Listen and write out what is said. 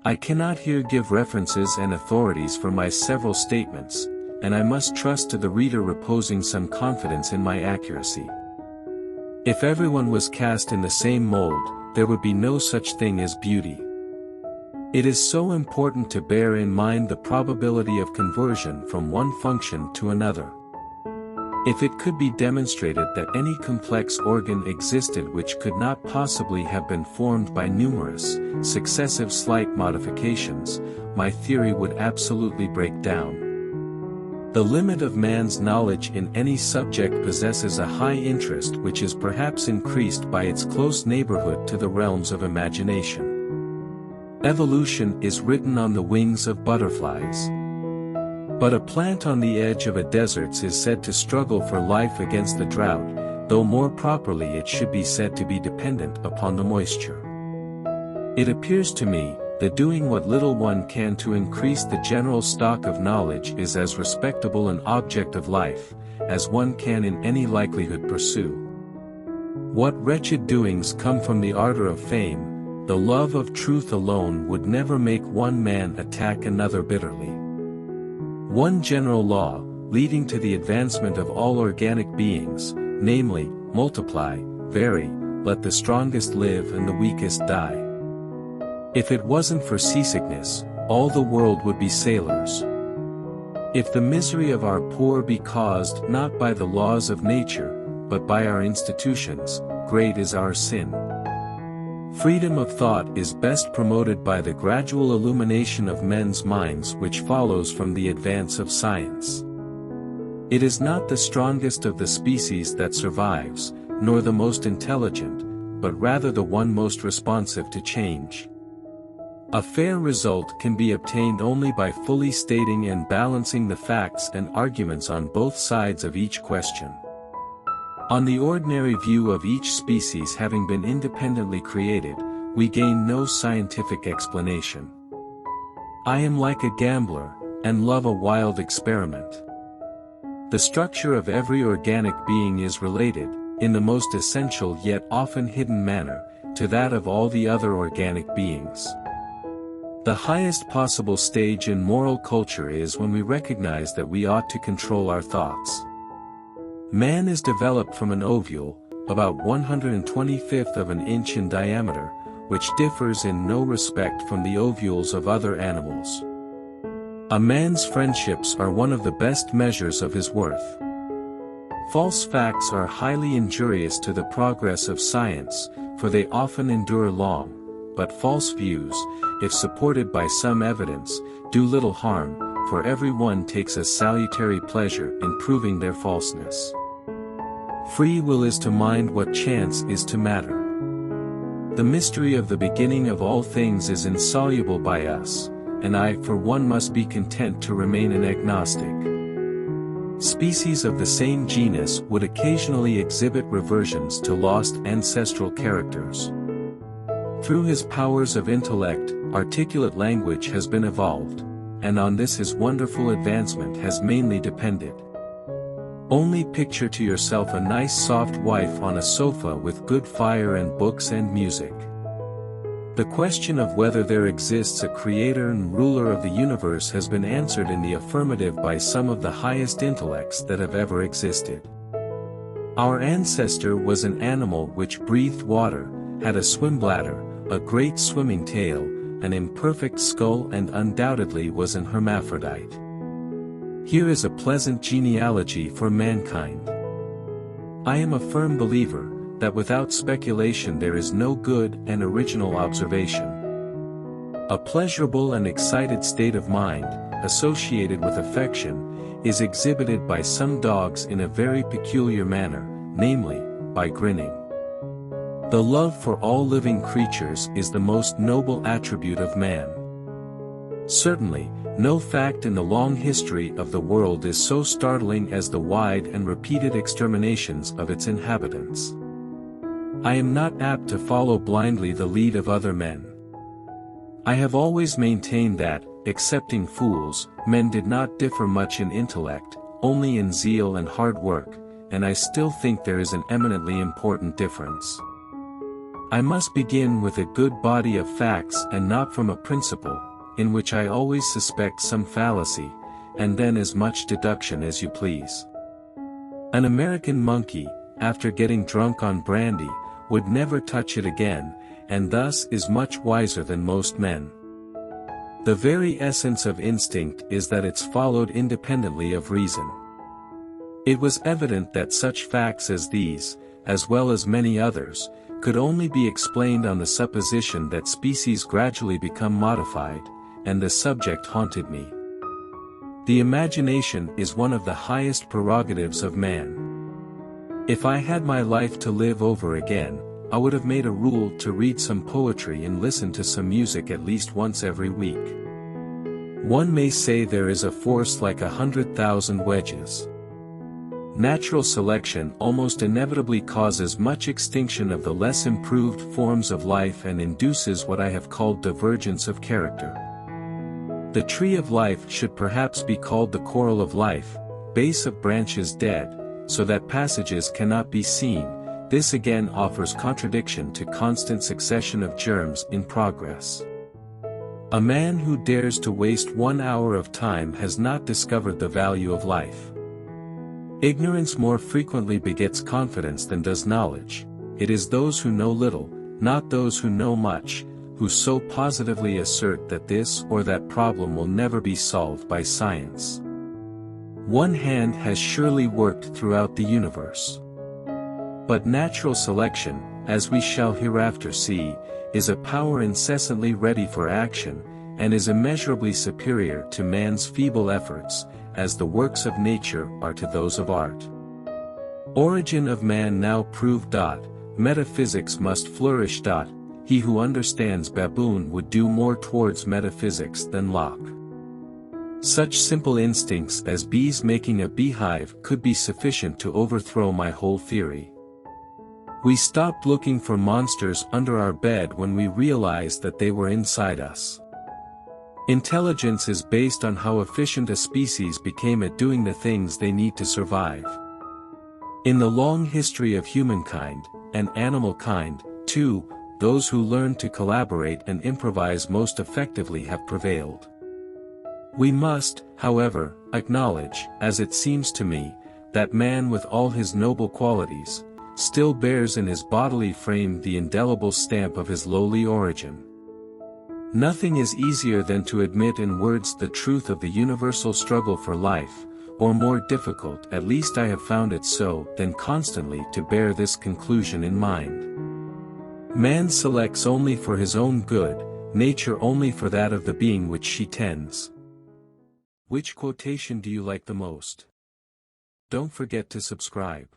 I cannot here give references and authorities for my several statements, and I must trust to the reader reposing some confidence in my accuracy. If everyone was cast in the same mold, there would be no such thing as beauty. It is so important to bear in mind the probability of conversion from one function to another. If it could be demonstrated that any complex organ existed which could not possibly have been formed by numerous, successive slight modifications, my theory would absolutely break down. The limit of man's knowledge in any subject possesses a high interest which is perhaps increased by its close neighborhood to the realms of imagination. Evolution is written on the wings of butterflies. But a plant on the edge of a desert is said to struggle for life against the drought, though more properly it should be said to be dependent upon the moisture. It appears to me, that doing what little one can to increase the general stock of knowledge is as respectable an object of life, as one can in any likelihood pursue. What wretched doings come from the ardor of fame, the love of truth alone would never make one man attack another bitterly. One general law, leading to the advancement of all organic beings, namely, multiply, vary, let the strongest live and the weakest die. If it wasn't for seasickness, all the world would be sailors. If the misery of our poor be caused not by the laws of nature, but by our institutions, great is our sin. Freedom of thought is best promoted by the gradual illumination of men's minds which follows from the advance of science. It is not the strongest of the species that survives, nor the most intelligent, but rather the one most responsive to change. A fair result can be obtained only by fully stating and balancing the facts and arguments on both sides of each question. On the ordinary view of each species having been independently created, we gain no scientific explanation. I am like a gambler, and love a wild experiment. The structure of every organic being is related, in the most essential yet often hidden manner, to that of all the other organic beings. The highest possible stage in moral culture is when we recognize that we ought to control our thoughts. Man is developed from an ovule, about 1/125th of an inch in diameter, which differs in no respect from the ovules of other animals. A man's friendships are one of the best measures of his worth. False facts are highly injurious to the progress of science, for they often endure long, but false views, if supported by some evidence, do little harm, for every one takes a salutary pleasure in proving their falseness. Free will is to mind what chance is to matter. The mystery of the beginning of all things is insoluble by us, and I for one must be content to remain an agnostic. Species of the same genus would occasionally exhibit reversions to lost ancestral characters. Through his powers of intellect, articulate language has been evolved, and on this his wonderful advancement has mainly depended. Only picture to yourself a nice soft wife on a sofa with good fire and books and music. The question of whether there exists a creator and ruler of the universe has been answered in the affirmative by some of the highest intellects that have ever existed. Our ancestor was an animal which breathed water, had a swim bladder, a great swimming tail, an imperfect skull, and undoubtedly was an hermaphrodite. Here is a pleasant genealogy for mankind. I am a firm believer, that without speculation there is no good and original observation. A pleasurable and excited state of mind, associated with affection, is exhibited by some dogs in a very peculiar manner, namely, by grinning. The love for all living creatures is the most noble attribute of man. Certainly, no fact in the long history of the world is so startling as the wide and repeated exterminations of its inhabitants. I am not apt to follow blindly the lead of other men. I have always maintained that, excepting fools, men did not differ much in intellect, only in zeal and hard work, and I still think there is an eminently important difference. I must begin with a good body of facts and not from a principle, in which I always suspect some fallacy, and then as much deduction as you please. An American monkey, after getting drunk on brandy, would never touch it again, and thus is much wiser than most men. The very essence of instinct is that it's followed independently of reason. It was evident that such facts as these, as well as many others, could only be explained on the supposition that species gradually become modified, and the subject haunted me. The imagination is one of the highest prerogatives of man. If I had my life to live over again, I would have made a rule to read some poetry and listen to some music at least once every week. One may say there is a force like 100,000 wedges. Natural selection almost inevitably causes much extinction of the less improved forms of life and induces what I have called divergence of character. The tree of life should perhaps be called the coral of life, base of branches dead, so that passages cannot be seen. This again offers contradiction to constant succession of germs in progress. A man who dares to waste 1 hour of time has not discovered the value of life. Ignorance more frequently begets confidence than does knowledge. It is those who know little, not those who know much, who so positively assert that this or that problem will never be solved by science. One hand has surely worked throughout the universe. But natural selection, as we shall hereafter see, is a power incessantly ready for action, and is immeasurably superior to man's feeble efforts, as the works of nature are to those of art. Origin of man now proved. Metaphysics must flourish. He who understands baboon would do more towards metaphysics than Locke. Such simple instincts as bees making a beehive could be sufficient to overthrow my whole theory. We stopped looking for monsters under our bed when we realized that they were inside us. Intelligence is based on how efficient a species became at doing the things they need to survive. In the long history of humankind, and animal kind, too, those who learn to collaborate and improvise most effectively have prevailed. We must, however, acknowledge, as it seems to me, that man with all his noble qualities, still bears in his bodily frame the indelible stamp of his lowly origin. Nothing is easier than to admit in words the truth of the universal struggle for life, or more difficult, at least I have found it so, than constantly to bear this conclusion in mind. Man selects only for his own good, nature only for that of the being which she tends. Which quotation do you like the most? Don't forget to subscribe.